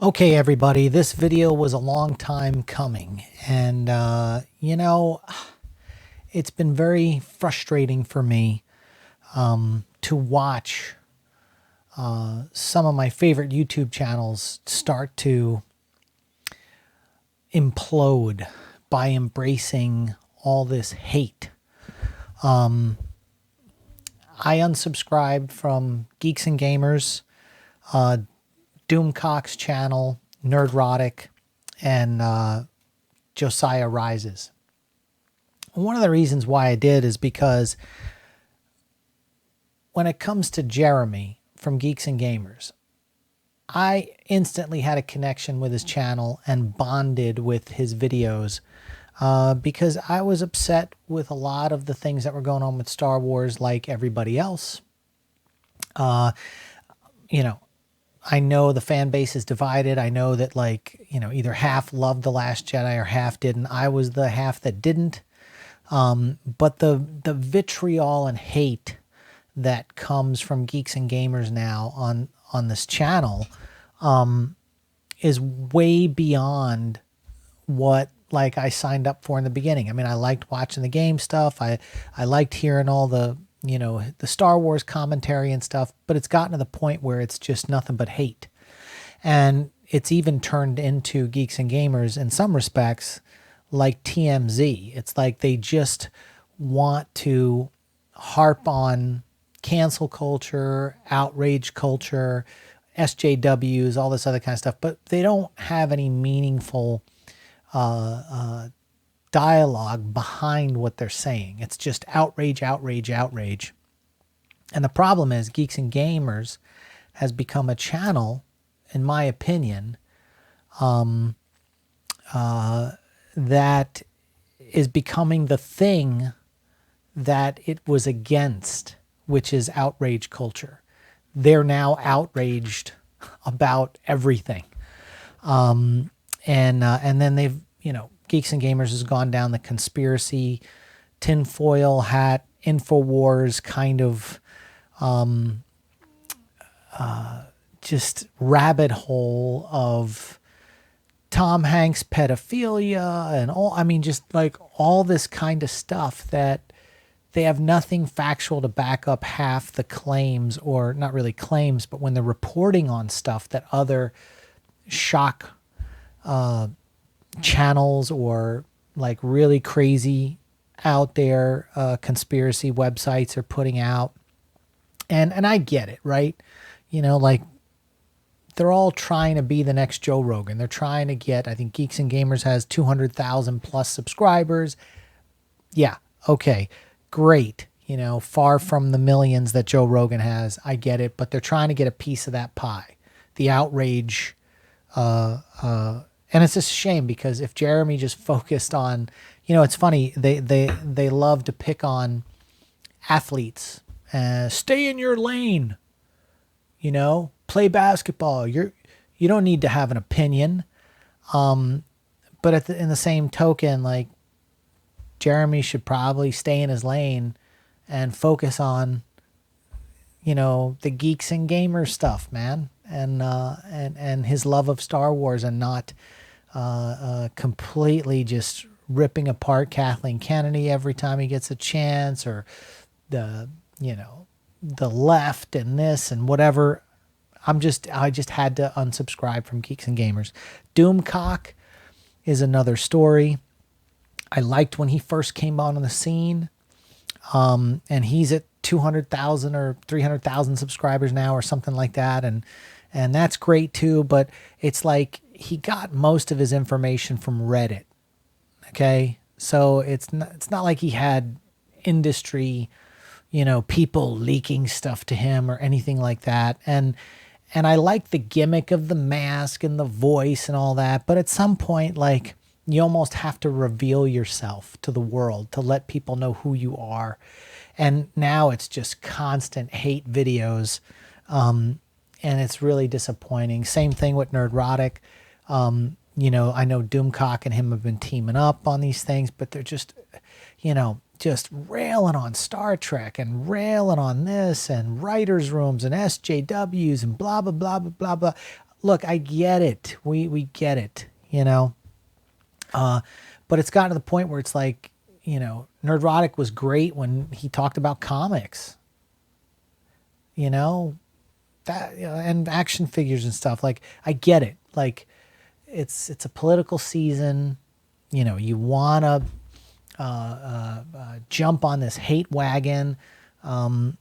Okay, everybody, this video was a long time coming, and it's been very frustrating for me to watch some of my favorite YouTube channels start to implode by embracing all this hate. I unsubscribed from Geeks and Gamers, Doomcock's channel, Nerdrotic, and JOSIAH Rises. One of the reasons why I did is because when it comes to Jeremy from Geeks and Gamers, I instantly had a connection with his channel and bonded with his videos because I was upset with a lot of the things that were going on with Star Wars like everybody else. I know the fan base is divided. I know that either half loved The Last Jedi or half didn't. I was the half that didn't. But the vitriol and hate that comes from Geeks and Gamers now on this channel is way beyond what I signed up for in the beginning. I mean, I liked watching the game stuff. I liked hearing all the the Star Wars commentary and stuff, but it's gotten to the point where it's just nothing but hate. And it's even turned into Geeks and Gamers in some respects like TMZ. It's like they just want to harp on cancel culture, outrage culture, SJWs, all this other kind of stuff, but they don't have any meaningful dialogue behind what they're saying. It's just outrage, outrage, outrage. And the problem is Geeks and Gamers has become a channel, in my opinion, that is becoming the thing that it was against, which is outrage culture. They're now outraged about everything. And then they've, Geeks and Gamers has gone down the conspiracy, tinfoil hat, InfoWars kind of just rabbit hole of Tom Hanks pedophilia and all. I mean, just like all this kind of stuff that they have nothing factual to back up half the claims, or not really claims, but when they're reporting on stuff that other shock channels or like really crazy out there conspiracy websites are putting out. And I get it, right? They're all trying to be the next Joe Rogan. They're trying to get, I think Geeks and Gamers has 200,000 plus subscribers. Yeah, okay, great. Far from the millions that Joe Rogan has. I get it, but they're trying to get a piece of that pie. The outrage, and it's just a shame because if Jeremy just focused on, it's funny, they love to pick on athletes. Stay in your lane. Play basketball. You don't need to have an opinion. But in the same token, Jeremy should probably stay in his lane and focus on, the Geeks and Gamers stuff, man, and his love of Star Wars, and not completely just ripping apart Kathleen Kennedy every time he gets a chance, or the left and this and whatever. I just had to unsubscribe from Geeks and Gamers. Doomcock is another story. I liked when he first came on the scene. And he's at 200,000 or 300,000 subscribers now or something like that. And that's great too, but it's like he got most of his information from Reddit. Okay. So it's not like he had industry, people leaking stuff to him or anything like that. And I like the gimmick of the mask and the voice and all that, but at some point, you almost have to reveal yourself to the world to let people know who you are. And now it's just constant hate videos. And it's really disappointing. Same thing with Nerdrotic. I know Doomcock and him have been teaming up on these things, but they're just, just railing on Star Trek and railing on this and writers' rooms and SJWs and blah, blah, blah, blah, blah, blah. look, I get it. We get it, you know. But it's gotten to the point where it's like, you know, Nerdrotic was great when he talked about comics, you know, that, you know, and action figures and stuff. Like, I get it. Like, it's a political season. You know, you want to jump on this hate wagon. And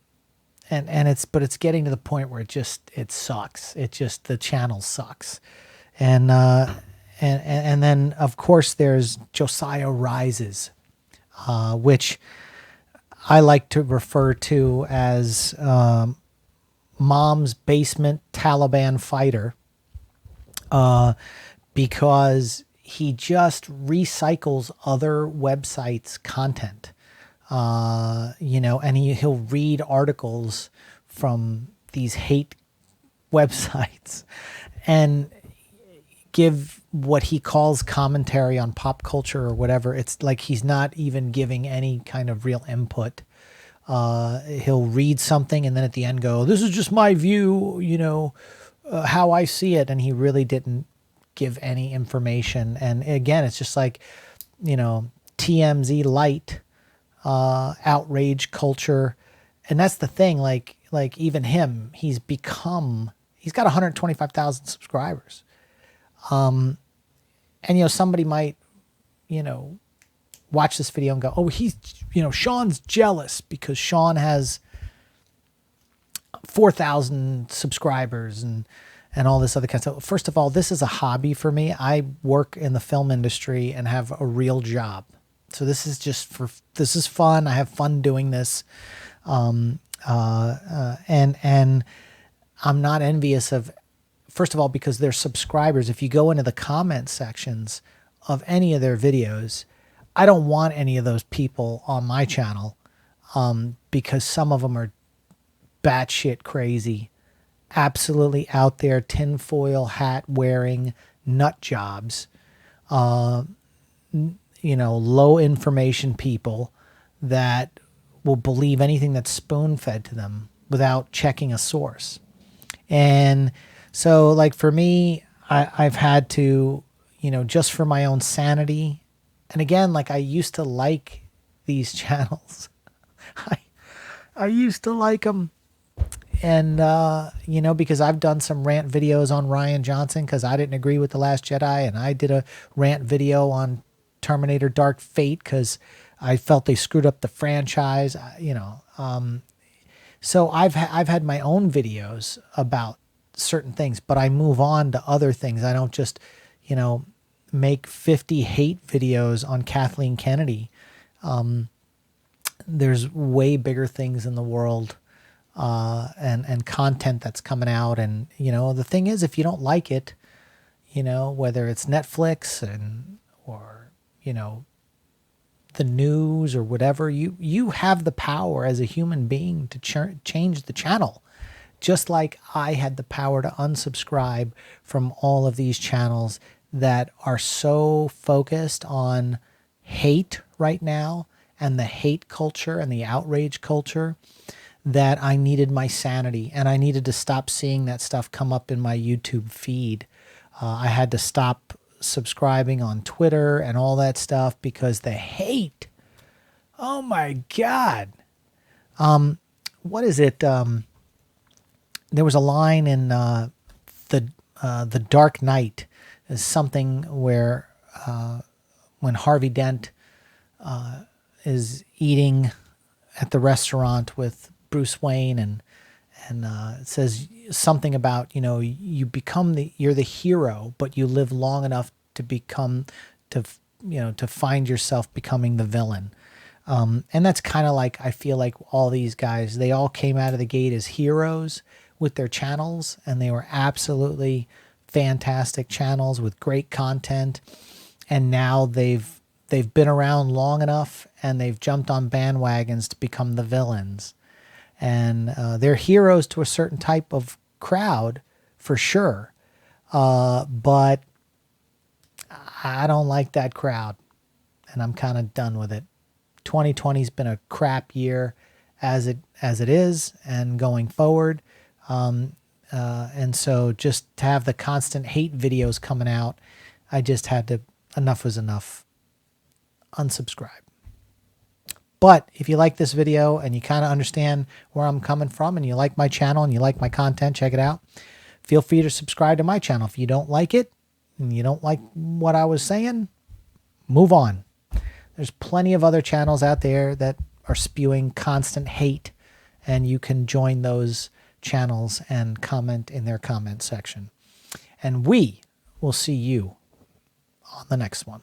it's getting to the point where it sucks. It just, the channel sucks. And then of course there's Josiah Rises, which I like to refer to as Mom's Basement Taliban Fighter, because he just recycles other websites' content. You know, and he'll read articles from these hate websites and give what he calls commentary on pop culture or whatever. It's like he's not even giving any kind of real input. He'll read something and then at the end go, "This is just my view, you know, how I see it." And he really didn't give any information. And again, it's just like, you know, TMZ light, outrage culture. And that's the thing, like even him, he's got 125,000 subscribers. And, you know, somebody might, you know, watch this video and go, "Oh, he's, you know, Sean's jealous because Sean has 4,000 subscribers and all this other kind of stuff." First of all, this is a hobby for me. I work in the film industry and have a real job. So this is this is fun. I have fun doing this. And I'm not envious of, first of all, because they're subscribers. If you go into the comment sections of any of their videos, I don't want any of those people on my channel, because some of them are batshit crazy, absolutely out there, tinfoil hat wearing nut jobs, you know, low information people that will believe anything that's spoon fed to them without checking a source. And so, like, for me, I've had to, you know, just for my own sanity. And again, like, I used to like these channels. I used to like them. And, you know, because I've done some rant videos on Rian Johnson because I didn't agree with The Last Jedi. And I did a rant video on Terminator Dark Fate because I felt they screwed up the franchise, you know. So I've had my own videos about certain things, but I move on to other things. I don't just, you know, make 50 hate videos on Kathleen Kennedy. There's way bigger things in the world, and content that's coming out. And, you know, the thing is, if you don't like it, you know, whether it's Netflix or, you know, the news or whatever, you have the power as a human being to change the channel. Just like I had the power to unsubscribe from all of these channels that are so focused on hate right now and the hate culture and the outrage culture, that I needed my sanity and I needed to stop seeing that stuff come up in my YouTube feed. I had to stop subscribing on Twitter and all that stuff because the hate, oh my God. What is it? There was a line in the Dark Knight, is something where when Harvey Dent is eating at the restaurant with Bruce Wayne, and it says something about, you know, you're the hero, but you live long enough to find yourself becoming the villain. And that's kind of like, I feel like all these guys, they all came out of the gate as heroes with their channels, and they were absolutely fantastic channels with great content. And now they've been around long enough and they've jumped on bandwagons to become the villains. And they're heroes to a certain type of crowd for sure. But I don't like that crowd, and I'm kind of done with it. 2020's been a crap year as it is, and going forward. And so just to have the constant hate videos coming out, I just had to, enough was enough. Unsubscribe. But if you like this video and you kind of understand where I'm coming from and you like my channel and you like my content, check it out. Feel free to subscribe to my channel. If you don't like it and you don't like what I was saying, move on. There's plenty of other channels out there that are spewing constant hate, and you can join those channels and comment in their comment section. And we will see you on the next one.